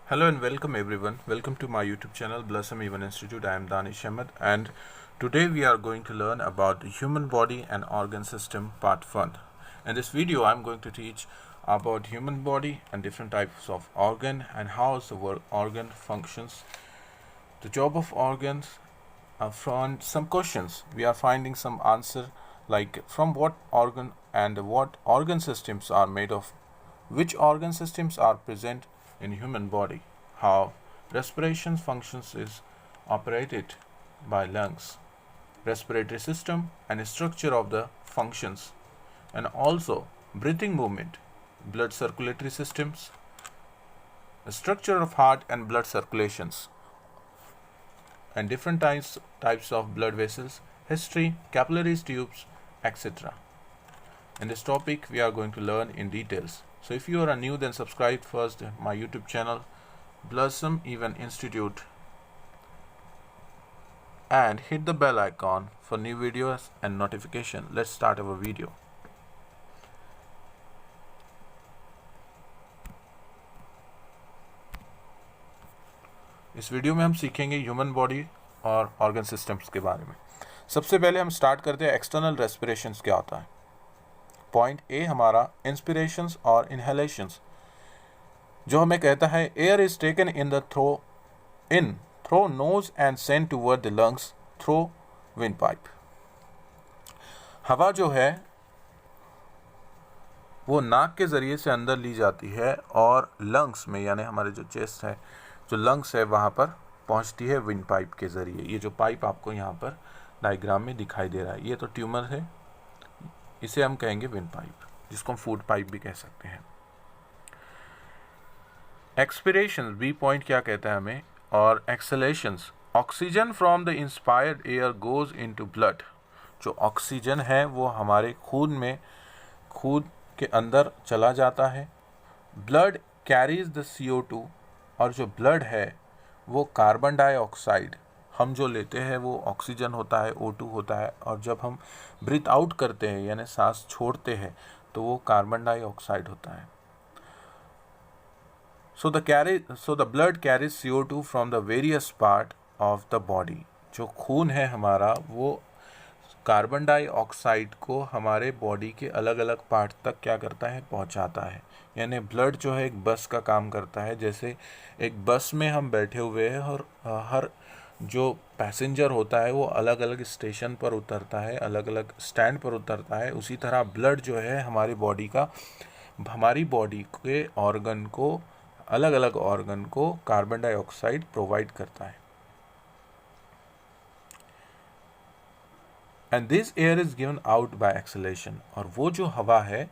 Hello and welcome everyone. Welcome to my YouTube channel Blossom Even Institute. I am Danish Ahmed and today we are going to learn about the human body and organ system part 1. In this video I am going to teach about human body and different types of organ and how the organ functions, the job of organs. From some questions we are finding some answer like from what organ and what organ systems are made of, which organ systems are present in human body, how respiration functions is operated by lungs, respiratory system and structure of the functions, and also breathing movement, blood circulatory systems, the structure of heart and blood circulations, and different types of blood vessels, history, capillaries, tubes, etc. In this topic we are going to learn in details. So if you are new, then subscribe first my YouTube channel Blossom Even Institute and hit the bell icon for new videos and notification. Let's start our video. इस video में हम सीखेंगे human body और organ systems के बारे में। सबसे पहले हम स्टार्ट करते हैं एक्सटर्नल रेस्पिरेशंस क्या होता है। पॉइंट ए हमारा इंस्पिरेशंस और इनहेलेशंस, जो हमें कहता है air is taken in the through nose and send toward the lungs through wind pipe. हवा जो है वो नाक के ज़रिए से अंदर ली जाती है और लंग्स में, यानी हमारे जो चेस्ट है, जो लंग्स है, वहाँ पर पहुँचती है विंड पाइप के ज़रिए। ये जो पाइप आपको यहाँ पर डायग्राम में दिखाई दे रहा है, ये तो ट्यूमर है, इसे हम कहेंगे विंड पाइप, जिसको हम फूड पाइप भी कह सकते हैं। एक्सपिरेशन बी पॉइंट क्या कहता है हमें, और exhalations, oxygen from the inspired air goes into blood. जो ऑक्सीजन है वो हमारे खून के अंदर चला जाता है। ब्लड कैरीज द CO2, और जो ब्लड है वो कार्बन डाइऑक्साइड, हम जो लेते हैं वो ऑक्सीजन होता है, O2 होता है, और जब हम ब्रीथ आउट करते हैं यानी सांस छोड़ते हैं तो वो कार्बन डाइऑक्साइड होता है। So the blood carries CO2 from the various part of the body. जो खून है हमारा वो कार्बन डाइऑक्साइड को हमारे बॉडी के अलग अलग पार्ट तक क्या करता है, पहुंचाता है। यानी ब्लड जो है एक बस का काम करता है। जैसे एक बस में हम बैठे हुए हैं और हर जो पैसेंजर होता है वो अलग अलग स्टेशन पर उतरता है, अलग अलग स्टैंड पर उतरता है, उसी तरह ब्लड जो है हमारी बॉडी के ऑर्गन को, अलग अलग ऑर्गन को कार्बन डाइऑक्साइड प्रोवाइड करता है। And this air is given out by acceleration, और वो जो हवा है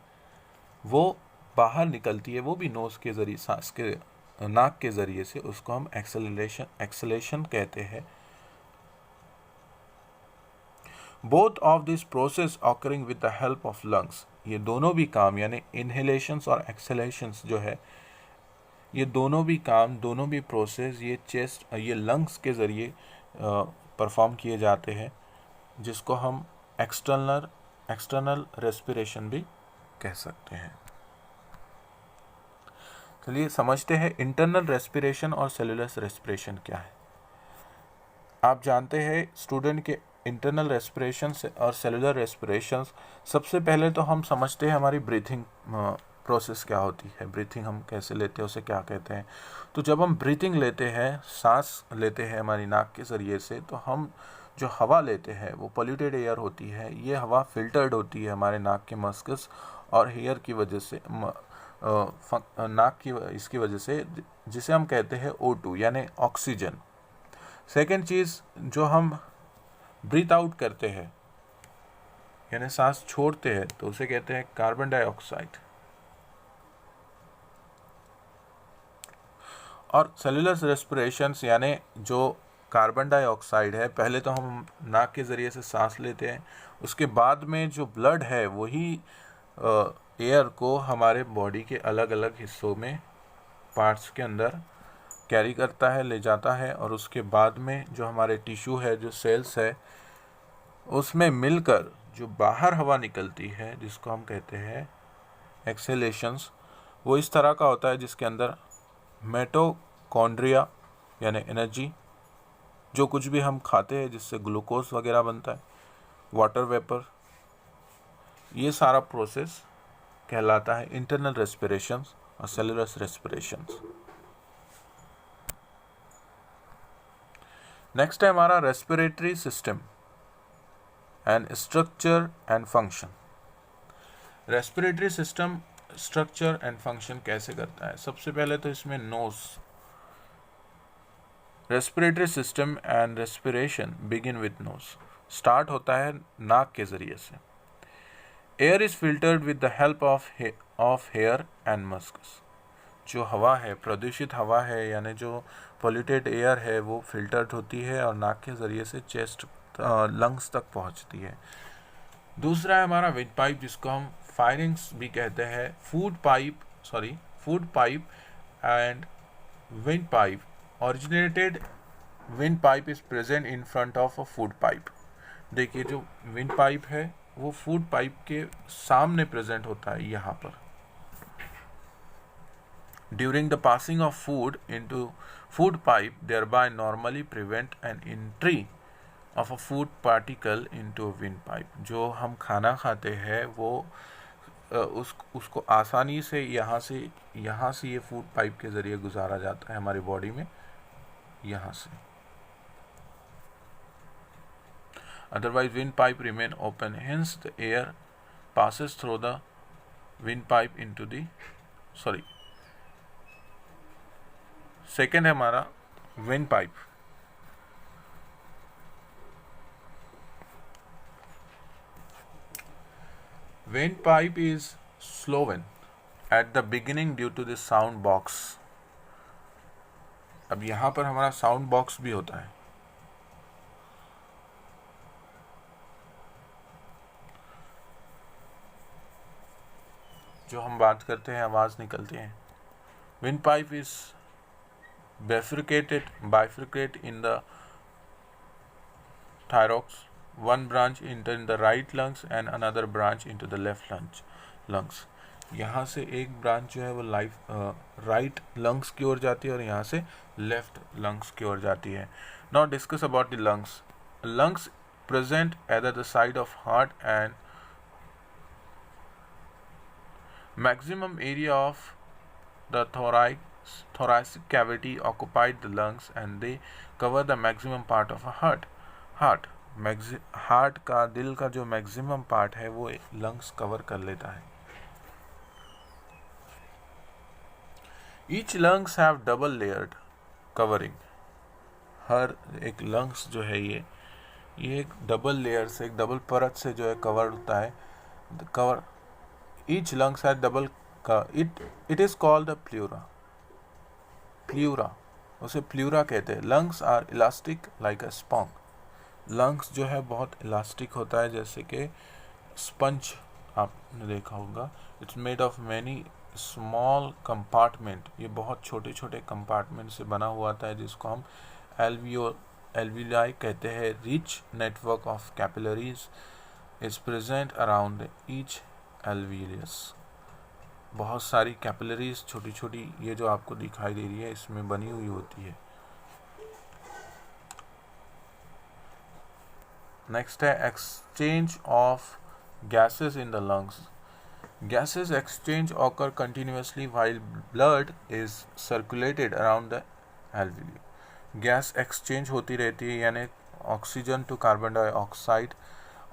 वो बाहर निकलती है, वो भी नोज के जरिए, सांस के नाक के जरिए से, उसको हम एक्सलेशन कहते हैं। Both of this process occurring with the help of lungs, ये दोनों भी काम यानी इनहेलेशंस और एक्सलेशंस जो है, ये दोनों भी काम, दोनों भी प्रोसेस ये लंग्स के ज़रिए परफॉर्म किए जाते हैं, जिसको हम एक्सटर्नल रेस्पिरेशन भी कह सकते हैं। चलिए समझते हैं इंटरनल रेस्पिरेशन और सेलुलर रेस्पिरेशन क्या है। आप जानते हैं स्टूडेंट के इंटरनल रेस्पिरेशन और सेलुलर रेस्पिरेशन, सबसे पहले तो हम समझते हैं हमारी ब्रीथिंग प्रोसेस क्या होती है, ब्रीथिंग हम कैसे लेते हैं, उसे क्या कहते हैं। तो जब हम ब्रीथिंग लेते हैं, सांस लेते हैं हमारी नाक के ज़रिए से, तो हम जो हवा लेते हैं वो पोल्यूटेड एयर होती है। ये हवा फिल्टर्ड होती है हमारे नाक के मस्कल्स और हेयर की वजह से, नाक की इसकी वजह से, जिसे हम कहते हैं O2 यानी ऑक्सीजन। सेकेंड चीज़, जो हम ब्रीथ आउट करते हैं यानी सांस छोड़ते हैं, तो उसे कहते हैं कार्बन डाइऑक्साइड। और सेलुलर रेस्पिरेशंस यानी जो कार्बन डाइऑक्साइड है, पहले तो हम नाक के ज़रिए से सांस लेते हैं, उसके बाद में जो ब्लड है वही एयर को हमारे बॉडी के अलग अलग हिस्सों में, पार्ट्स के अंदर कैरी करता है, ले जाता है, और उसके बाद में जो हमारे टिश्यू है, जो सेल्स है, उसमें मिलकर जो बाहर हवा निकलती है, जिसको हम कहते हैं एक्सेलेशंस, वो इस तरह का होता है जिसके अंदर कॉन्ड्रिया यानी एनर्जी, जो कुछ भी हम खाते हैं जिससे ग्लूकोज वगैरह बनता है, वाटर वेपर, ये सारा प्रोसेस कहलाता है इंटरनल रेस्पिरेशंस और सेलुलर रेस्पिरेशंस। नेक्स्ट है हमारा respiratory system and structure and function. Respiratory system structure and function कैसे करता है? सबसे पहले तो इसमें nose, respiratory system and respiration begin with nose, start होता है नाक के जरिए से। Air is filtered with the help of hair and mucus. जो हवा है, प्रदूषित हवा है यानी जो पॉल्यूटेड एयर है, वो फिल्टर्ड होती है और नाक के जरिए से चेस्ट लंग्स तक पहुंचती है। दूसरा है हमारा विंड पाइप, जिसको हम फायरिंग्स भी कहते हैं। Food pipe and wind pipe originated. Wind pipe is present in front of a food pipe. देखिए, जो विंड पाइप है वो फूड पाइप के सामने प्रेजेंट होता है यहाँ पर। During the passing of food into food pipe, thereby normally prevent an entry of a food particle into a wind pipe। जो हम खाना खाते हैं वो उसको आसानी से यहाँ से ये फूड पाइप के ज़रिए गुजारा जाता है हमारी बॉडी में, यहाँ से। Otherwise wind pipe remain open, hence the air passes through the wind pipe into the second है हमारा wind pipe. Wind pipe is swollen at the beginning due to the sound box. अब यहां पर हमारा sound box भी होता है। जो हम बात करते हैं, आवाज निकलती है। Wind pipe is bifurcate in the thorax. One branch into the right lungs and another branch into the left lungs. यहाँ से एक ब्रांच जो है वो राइट लंग्स की ओर जाती है और यहाँ से लेफ्ट लंग्स की ओर जाती है। Now discuss about the lungs. Lungs present at the side of heart and maximum area of the thoracic cavity occupied the lungs and they cover the maximum part of a heart का, दिल का जो maximum part है वो lungs cover कर लेता है। Each lungs have double layered covering। हर एक लंग्स जो है ये एक डबल लेयर से, एक डबल परत से जो है कवर होता है। Cover each lungs has double it is called a pleura, उसे प्ल्यूरा कहते हैं। Lungs are elastic like a sponge. Lungs जो है बहुत इलास्टिक होता है जैसे कि स्पंज, आपने देखा होगा। It's made of many small compartment. ये बहुत छोटे छोटे कंपार्टमेंट से बना हुआ था जिसको हम एल्विलाई कहते हैं। Rich network of capillaries is present around each alveolus. बहुत सारी कैपिलरीज छोटी छोटी, ये जो आपको दिखाई दे रही है, इसमें बनी हुई होती है। नेक्स्ट है exchange of gases in the lungs. Gases exchange occur continuously while blood is circulated around the alveoli. Gas exchange होती रहती है, यानी ऑक्सीजन टू कार्बन डाइऑक्साइड,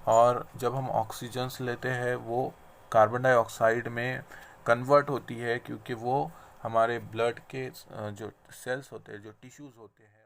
और जब हम ऑक्सीजन लेते हैं वो कार्बन डाइऑक्साइड में कन्वर्ट होती है, क्योंकि वो हमारे ब्लड के जो सेल्स होते हैं, जो टिश्यूज़ होते हैं,